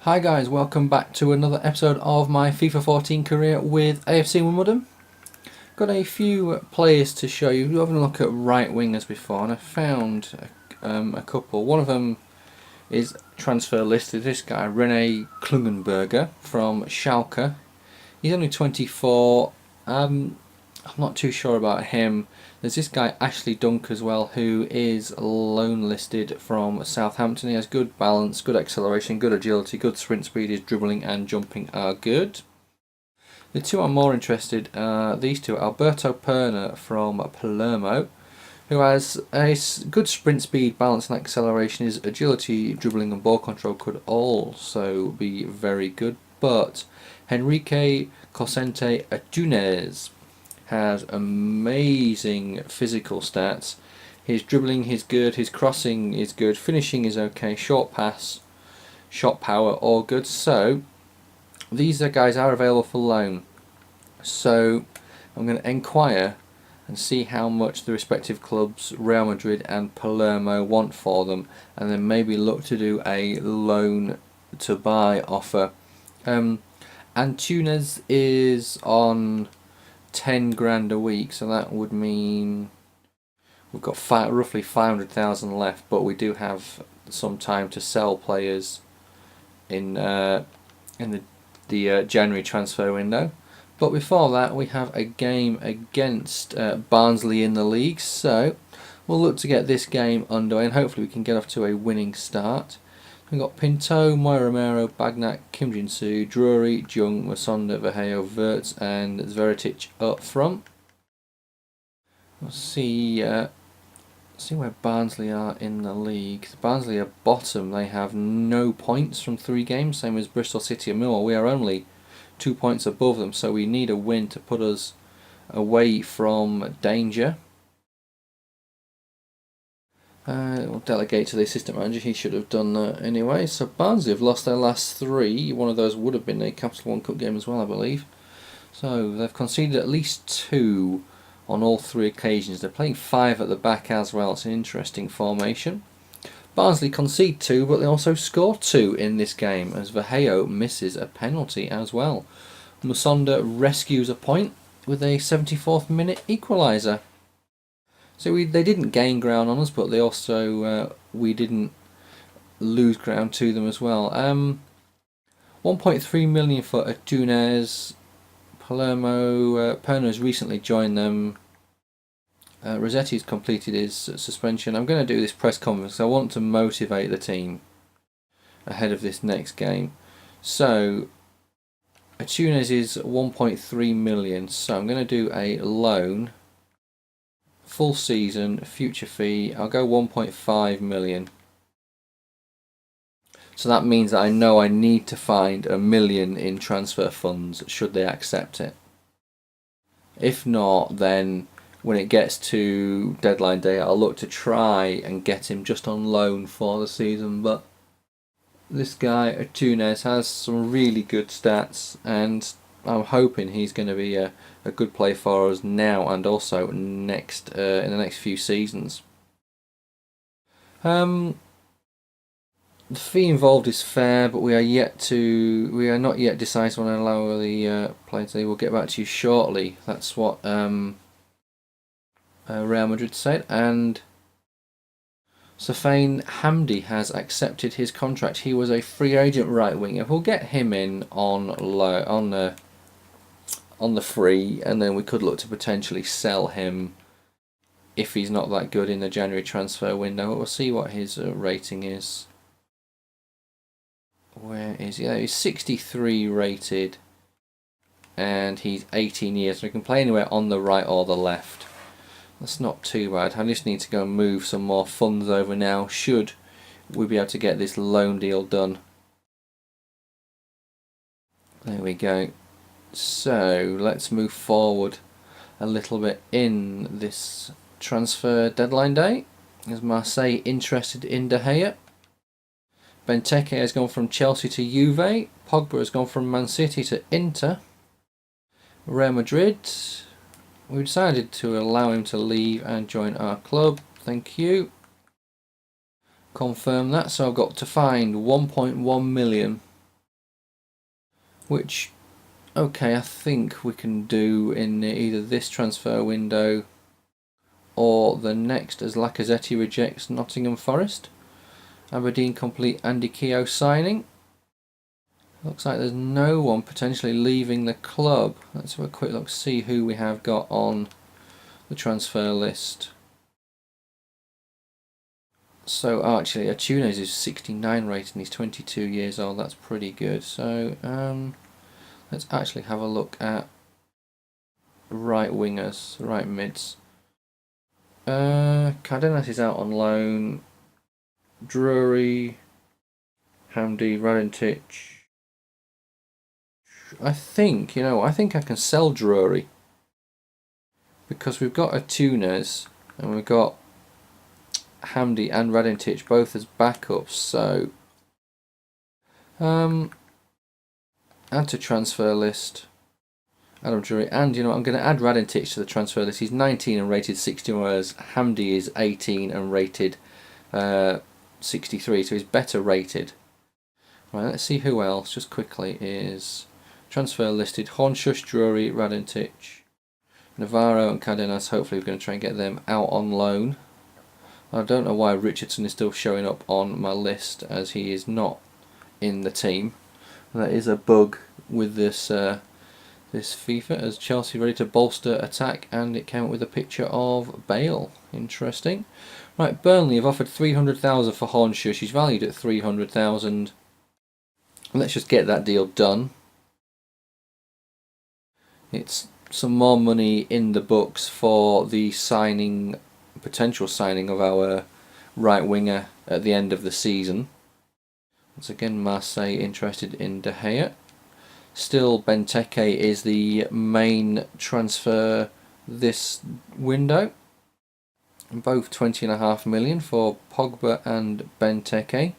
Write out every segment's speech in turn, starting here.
Hi guys, welcome back to another episode of my FIFA 14 career with AFC Wimbledon. Got a few players to show you. We're having a look at right wingers before, and I found a couple. One of them is transfer listed. This guy, Rene Klungenberger from Schalke. He's only 24. I'm not too sure about him. There's this guy Ashley Dunk as well, who is loan listed from Southampton. He has good balance, good acceleration, good agility, good sprint speed. His dribbling and jumping are good. The two I'm more interested these two. Alberto Perna from Palermo, who has a good sprint speed, balance and acceleration. His agility, dribbling and ball control could also be very good. But Henrique Cosente Atunez has amazing physical stats. His dribbling is good, his crossing is good, finishing is okay, short pass, shot power, all good. So these guys are available for loan. So I'm going to inquire and see how much the respective clubs, Real Madrid and Palermo, want for them, and then maybe look to do a loan to buy offer. Antunes is on 10 grand a week, so that would mean we've got roughly 500,000 left, but we do have some time to sell players in the January transfer window. But before that, we have a game against Barnsley in the league, so we'll look to get this game underway and hopefully we can get off to a winning start. We've got Pinto, Moy Romero, Bagnac, Kim Jin-soo, Drury, Jung, Masonda, Verheyo, Wirtz and Zveritic up front. We'll see where Barnsley are in the league. Barnsley are bottom. They have no points from 3 games, same as Bristol City and Millwall. We are only 2 points above them, so we need a win to put us away from danger. We'll delegate to the assistant manager. He should have done that anyway. So Barnsley have lost their last 3. One of those would have been a Capital One Cup game as well, I believe. So they've conceded at least 2 on all 3 occasions. They're playing 5 at the back as well. It's an interesting formation. Barnsley concede 2, but they also score 2 in this game as Verheyo misses a penalty as well. Musonda rescues a point with a 74th minute equaliser. So they didn't gain ground on us, but they also we didn't lose ground to them as well. 1.3 million for Atunez. Palermo, Perna has recently joined them. Rossetti's completed his suspension. I'm going to do this press conference. I want to motivate the team ahead of this next game. So Atunez is 1.3 million. So I'm going to do a loan. Full season, future fee, I'll go 1.5 million. So that means that I know I need to find $1 million in transfer funds should they accept it. If not, then when it gets to deadline day, I'll look to try and get him just on loan for the season. But this guy, Atunez, has some really good stats, and I'm hoping he's going to be a good play for us now and also next in the next few seasons. The fee involved is fair, but we are not yet decisive on allowing the players. They will get back to you shortly. That's what Real Madrid said, and Safane Hamdi has accepted his contract. He was a free agent right winger. We'll get him in on the free, and then we could look to potentially sell him if he's not that good in the January transfer window. We'll see what his rating is. Where is he? He's 63 rated, and he's 18 years, so he can play anywhere on the right or the left. That's not too bad. I just need to go and move some more funds over now, should we be able to get this loan deal done. There we go. So let's move forward a little bit in this transfer deadline day. Is Marseille interested in De Gea? Benteke has gone from Chelsea to Juve. Pogba has gone from Man City to Inter. Real Madrid, we decided to allow him to leave and join our club. Thank you. Confirm that. So I've got to find 1.1 million which, okay, I think we can do in either this transfer window or the next, as Lacazette rejects Nottingham Forest. Aberdeen complete Andy Keogh signing. Looks like there's no one potentially leaving the club. Let's have a quick look, see who we have got on the transfer list. So actually, Atunes is 69 rated and he's 22 years old. That's pretty good. So let's actually have a look at right wingers, right mids. Cardenas is out on loan. Drury, Hamdi, Radintic. I think I can sell Drury because we've got Atunes and we've got Hamdi and Radintic both as backups. So add to transfer list Adam Drury, and I'm going to add Radintic to the transfer list. He's 19 and rated 60, whereas Hamdi is 18 and rated 63, so he's better rated. Right, let's see who else just quickly is transfer listed. Hornshush, Drury, Radintic, Navarro and Cardenas. Hopefully we're going to try and get them out on loan. I don't know why Richardson is still showing up on my list, as he is not in the team. That is a bug with this this FIFA, as Chelsea ready to bolster attack, and it came up with a picture of Bale. Interesting. Right, Burnley have offered 300,000 for Hornshush. He's valued at 300,000. Let's just get that deal done. It's some more money in the books for the potential signing of our right winger at the end of the season. Once again, Marseille interested in De Gea. Still, Benteke is the main transfer this window. Both 20.5 million for Pogba and Benteke.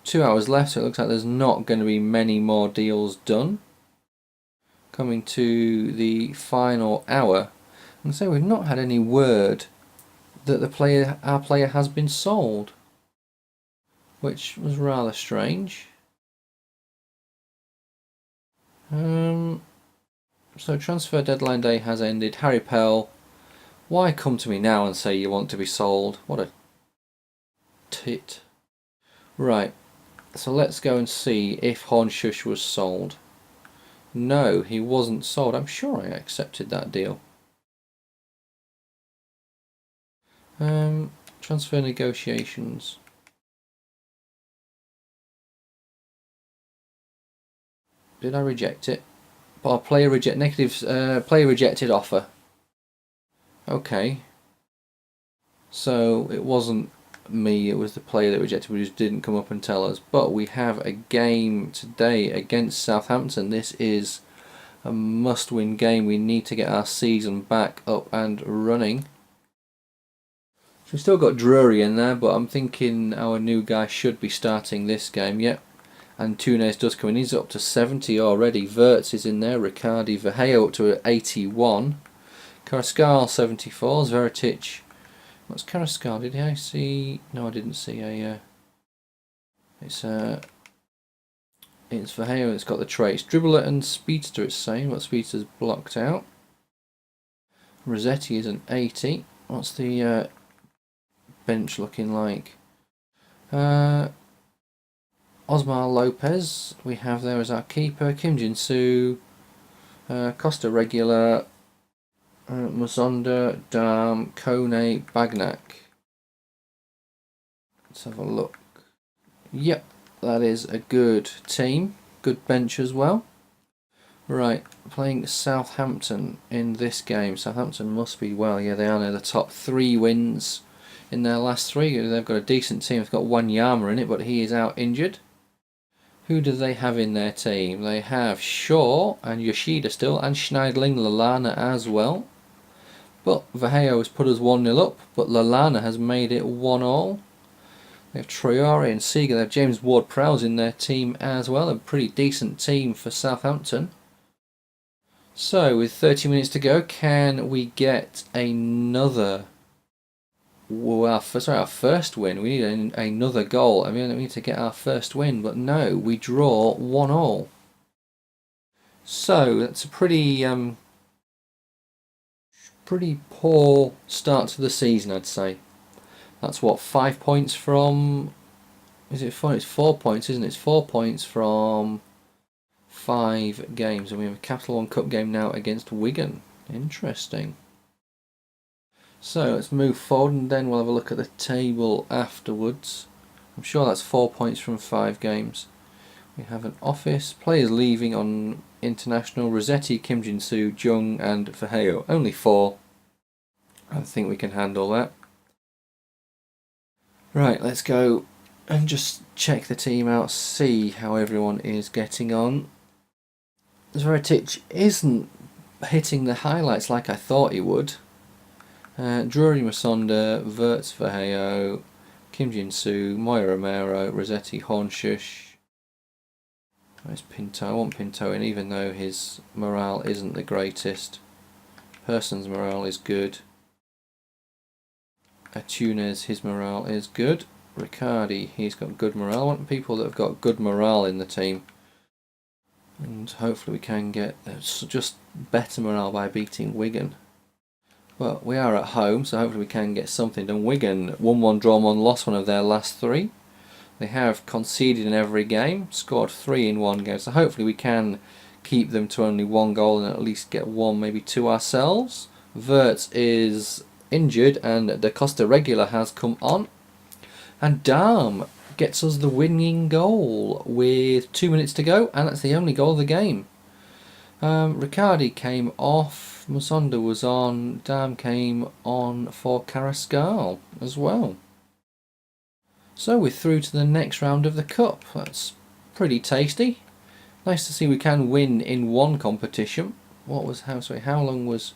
2 hours left, so it looks like there's not going to be many more deals done. Coming to the final hour, and so we've not had any word that our player has been sold, which was rather strange. So transfer deadline day has ended. Harry Pell, why come to me now and say you want to be sold? What a tit. Right, so let's go and see if Hornshush was sold. No, he wasn't sold. I'm sure I accepted that deal. Transfer negotiations. Did I reject it? Player rejected offer. Okay. So it wasn't me, it was the player that rejected, but just didn't come up and tell us. But we have a game today against Southampton. This is a must-win game. We need to get our season back up and running. We've still got Drury in there, but I'm thinking our new guy should be starting this game. Yep. And Tunes does come in. He's up to 70 already. Wirtz is in there. Riccardi, Verheo up to 81. Carrascal 74. Zveratic. What's Carrascal? Did I see? No, I didn't see a. It's Verheo. It's got the traits. Dribbler and Speedster. It's saying, but Speedster's blocked out. Rossetti is an 80. What's the bench looking like? Osmar Lopez we have there as our keeper. Kim Jin-soo, Costa regular, Musonda, Dam, Kone, Bagnac. Let's have a look. Yep, that is a good team. Good bench as well. Right, playing Southampton in this game. Southampton must be, well, yeah, they are now the top 3 wins in their last 3. They've got a decent team. They've got Wanyama in it, but he is out injured. Who do they have in their team? They have Shaw and Yoshida still, and Schneidling, Lallana as well. But Verheo has put us 1-0 up, but Lallana has made it 1-1. They have Traore and Seager. They have James Ward-Prowse in their team as well. A pretty decent team for Southampton. So, with 30 minutes to go, can we get another our first win. We need another goal. I mean, we need to get our first win, but no, we draw 1-1. So that's a pretty poor start to the season, I'd say. That's what, 5 points from. Is it 4? It's 4 points, isn't it? It's 4 points from 5 games, and we have a Capital One Cup game now against Wigan. Interesting. So let's move forward, and then we'll have a look at the table afterwards. I'm sure that's 4 points from 5 games. We have an office, players leaving on international: Rossetti, Kim Jin-soo, Jung and Verheo. Only 4. I think we can handle that. Right, let's go and just check the team out, see how everyone is getting on. Zveretic isn't hitting the highlights like I thought he would. Drury, Masonda, Wirtz, Verheo, Kim Jin-soo, Moya Romero, Rossetti, Hornshush. Where's Pinto? I want Pinto in, even though his morale isn't the greatest. Person's morale is good. Tunes, his morale is good. Riccardi, he's got good morale. I want people that have got good morale in the team. And hopefully we can get just better morale by beating Wigan. Well, we are at home, so hopefully we can get something done. Wigan, 1-1 draw, 1 loss, one of their last 3. They have conceded in every game, scored 3 in 1 game, so hopefully we can keep them to only 1 goal and at least get 1, maybe 2 ourselves. Wirtz is injured and Da Costa regular has come on. And Darm gets us the winning goal with 2 minutes to go, and that's the only goal of the game. Riccardi came off, Musonda was on, Darm came on for Carrascal as well. So we're through to the next round of the Cup. That's pretty tasty. Nice to see we can win in one competition. How long was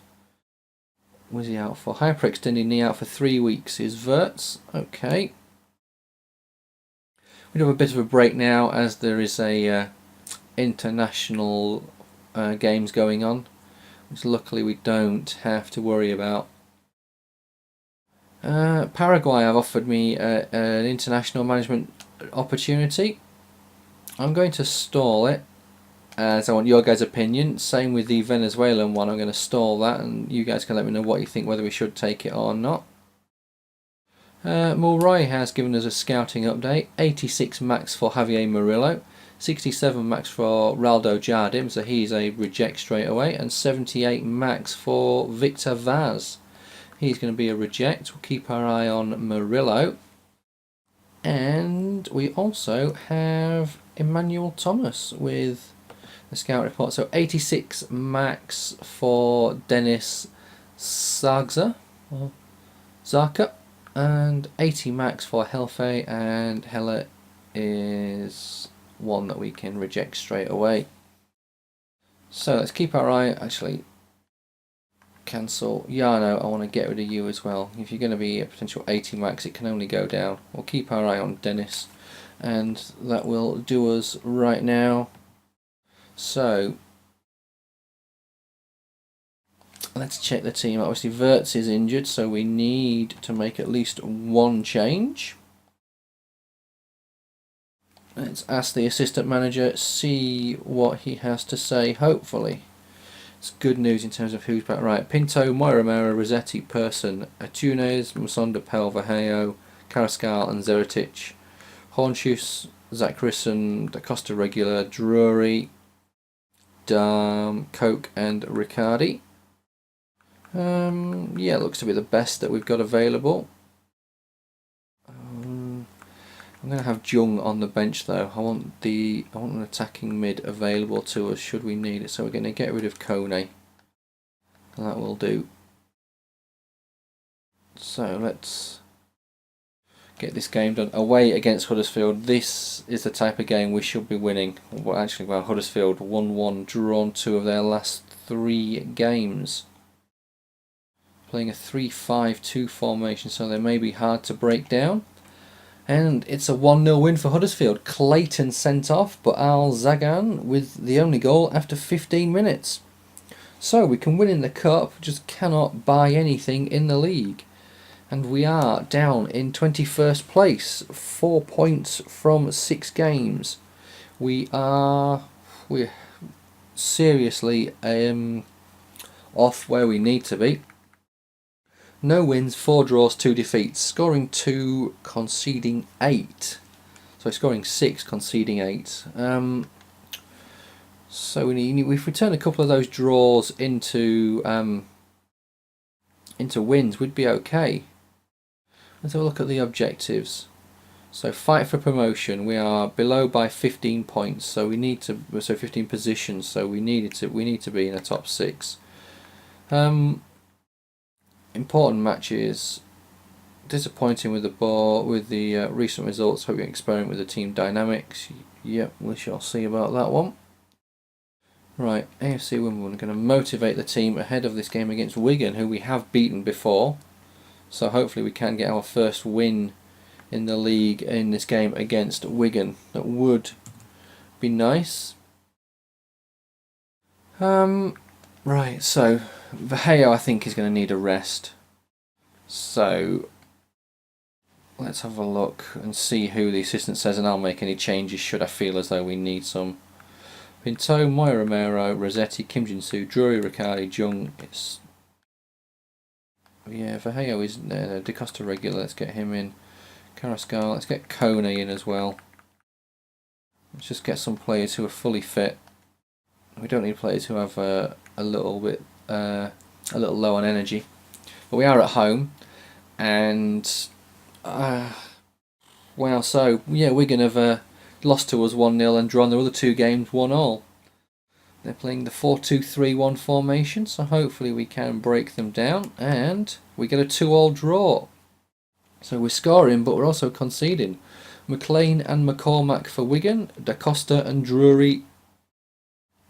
he out for? Hyperextended knee, out for 3 weeks is Wirtz. Okay. We have a bit of a break now as there is a international games going on, which luckily we don't have to worry about. Paraguay have offered me an international management opportunity. I'm going to stall it as I want your guys' opinion. Same with the Venezuelan one, I'm going to stall that and you guys can let me know what you think, whether we should take it or not. Mulroy has given us a scouting update. 86 max for Javier Murillo, 67 max for Raldo Jardim, so he's a reject straight away, and 78 max for Victor Vaz. He's going to be a reject. We'll keep our eye on Murillo. And we also have Emmanuel Thomas with the scout report. So 86 max for Dennis Zarka, and 80 max for Helfe, and Hella is one that we can reject straight away. So let's keep our eye, actually cancel Yano, I want to get rid of you as well. If you're going to be a potential 80 max, it can only go down. We'll keep our eye on Dennis, and that will do us right now. So let's check the team. Obviously Wirtz is injured, so we need to make at least 1 change. Let's ask the assistant manager, see what he has to say. Hopefully it's good news in terms of who's back. Right, Pinto, Moira Romero, Rossetti, Person, Atunes, Musonda, Pel, Verheo, Carrascal and Zveretic. Hornshuis, Zacharison, Da Costa regular, Drury, Darm, Koch and Riccardi. Yeah, looks to be the best that we've got available. I'm going to have Jung on the bench though. I want an attacking mid available to us should we need it. So we're going to get rid of Kone, and that will do. So let's get this game done. Away against Huddersfield. This is the type of game we should be winning. Well, actually, well, Huddersfield 1-1, drawn 2 of their last 3 games. Playing a 3-5-2 formation, so they may be hard to break down. And it's a 1-0 win for Huddersfield. Clayton sent off, but Al Zagan with the only goal after 15 minutes. So we can win in the cup, just cannot buy anything in the league. And we are down in 21st place, 4 points from 6 games. We're seriously off where we need to be. No wins, 4 draws, 2 defeats, scoring 2, conceding 8. So scoring 6, conceding 8. So if we turn a couple of those draws into wins, we'd be okay. Let's have a look at the objectives. So fight for promotion. We are below by 15 points, so 15 positions. So we need to be in the top 6. Important matches. Disappointing with the recent results. Hope you experiment with the team dynamics. Yep, we shall see about that one. Right, AFC Wimbledon are going to motivate the team ahead of this game against Wigan, who we have beaten before. So hopefully we can get our first win in the league in this game against Wigan. That would be nice. Right, so Vaheo I think is going to need a rest. So let's have a look and see who the assistant says, and I'll make any changes should I feel as though we need some. Pinto, Moya Romero, Rossetti, Kim Jin-soo, Drury, Riccardi, Jung. Yeah, Vaheo isn't there. De Costa regular, let's get him in. Carrascal, let's get Kone in as well. Let's just get some players who are fully fit. We don't need players who have a little low on energy. But we are at home, and well, so yeah, Wigan have lost to us 1-0 and drawn their other 2 games 1-1. They're playing the 4-2-3-1 formation, so hopefully we can break them down, and we get a 2-2 draw. So we're scoring, but we're also conceding. McLean and McCormack for Wigan, Da Costa and Drury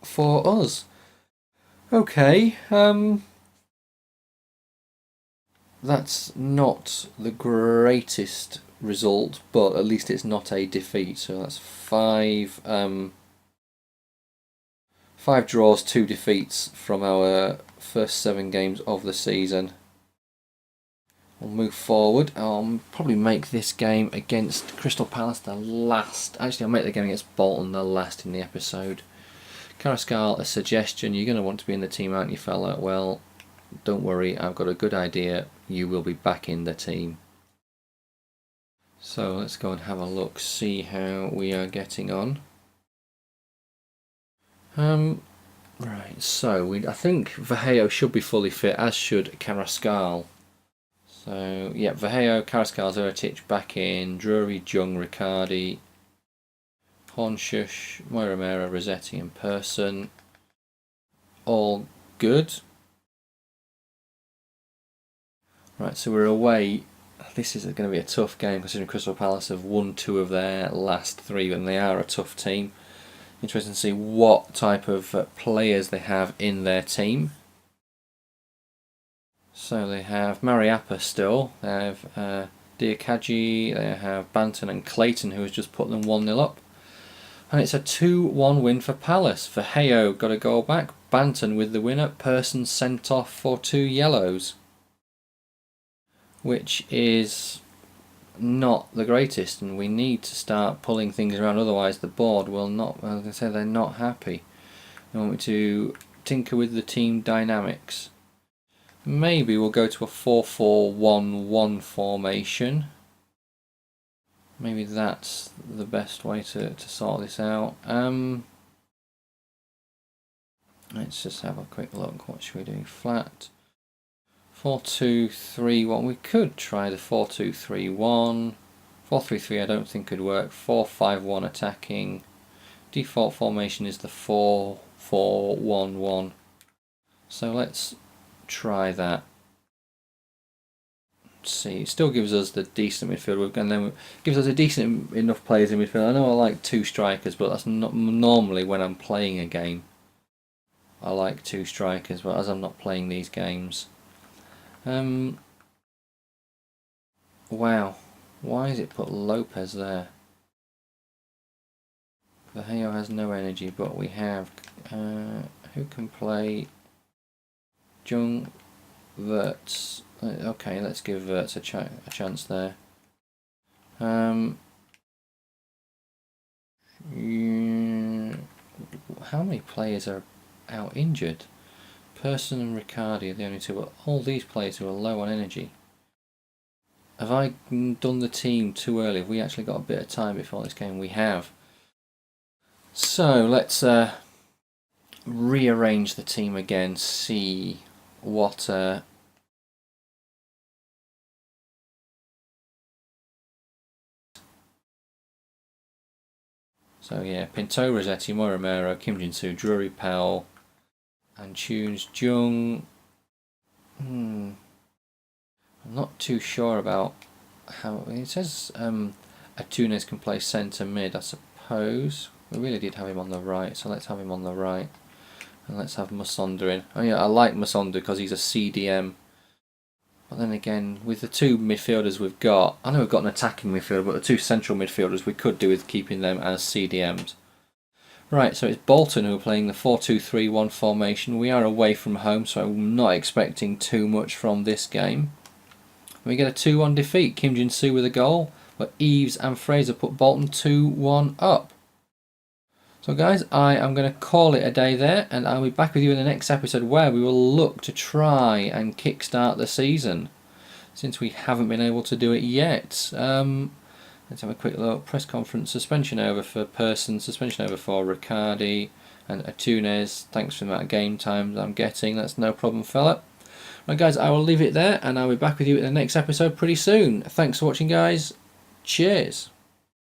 for us. Okay, that's not the greatest result, but at least it's not a defeat. So that's 5 draws, 2 defeats from our first 7 games of the season. We'll move forward. I'll probably make this game against Crystal Palace the last. Actually, I'll make the game against Bolton the last in the episode. Carrascal, a suggestion. You're going to want to be in the team, aren't you, fella? Well, don't worry. I've got a good idea. You will be back in the team. So let's go and have a look, see how we are getting on. Right, so I think Vaheo should be fully fit, as should Carrascal. So yeah, Vaheo, Carrascal, Zertic back in, Drury, Jung, Riccardi, Hornshush, Moya Romero, Rossetti in person. All good. Right, so we're away. This is going to be a tough game considering Crystal Palace have won 2 of their last 3, and they are a tough team. Interesting to see what type of players they have in their team. So they have Mariappa still, they have Diakaji, they have Banton and Clayton, who has just put them 1-0 up. And it's a 2-1 win for Palace. Vaheo got a goal back, Banton with the winner, Person sent off for 2 yellows. Which is not the greatest, and we need to start pulling things around, otherwise the board will not, as I say, they're not happy. They want me to tinker with the team dynamics. Maybe we'll go to a 4-4-1-1 formation. Maybe that's the best way to sort this out. Let's just have a quick look. What should we do? Flat. 4-2-3-1. We could try the 4-2-3-1. 4-3-3 I don't think could work. 4-5-1 attacking. Default formation is the 4-4-1-1. So let's try that. Let's see, it still gives us the decent midfield, and then it gives us a decent enough players in midfield. I know I like 2 strikers, but that's not normally when I'm playing a game. I like 2 strikers, but as I'm not playing these games. Wow, why has it put Lopez there? Vaheo has no energy, but we have who can play Jung. Wirtz. Okay, let's give Wirtz a chance there. Yeah, how many players are out injured? Person and Riccardi are the only two, but all these players who are low on energy. Have I done the team too early? Have we actually got a bit of time before this game? We have. So let's rearrange the team again, see what so yeah, Pinto, Rossetti, Morimero, Kim Jin-soo, Drury, Powell, and Tunes Jung. I'm not too sure about how it says Atunes can play centre mid. I suppose we really did have him on the right, so let's have him on the right, and let's have Musonda in. Oh yeah, I like Musonda because he's a CDM. But then again, with the two midfielders we've got, I know we've got an attacking midfielder, but the two central midfielders we could do with keeping them as CDMs. Right, so it's Bolton who are playing the 4-2-3-1 formation. We are away from home, so I'm not expecting too much from this game. We get a 2-1 defeat. Kim Jin-soo with a goal, but Eves and Fraser put Bolton 2-1 up. So guys, I am going to call it a day there, and I'll be back with you in the next episode where we will look to try and kickstart the season, since we haven't been able to do it yet. Let's have a quick look. Press conference, suspension over for Person, suspension over for Riccardi and Atunes. Thanks for the amount of game time that I'm getting. That's no problem, fella. Right guys, I will leave it there, and I'll be back with you in the next episode pretty soon. Thanks for watching guys. Cheers.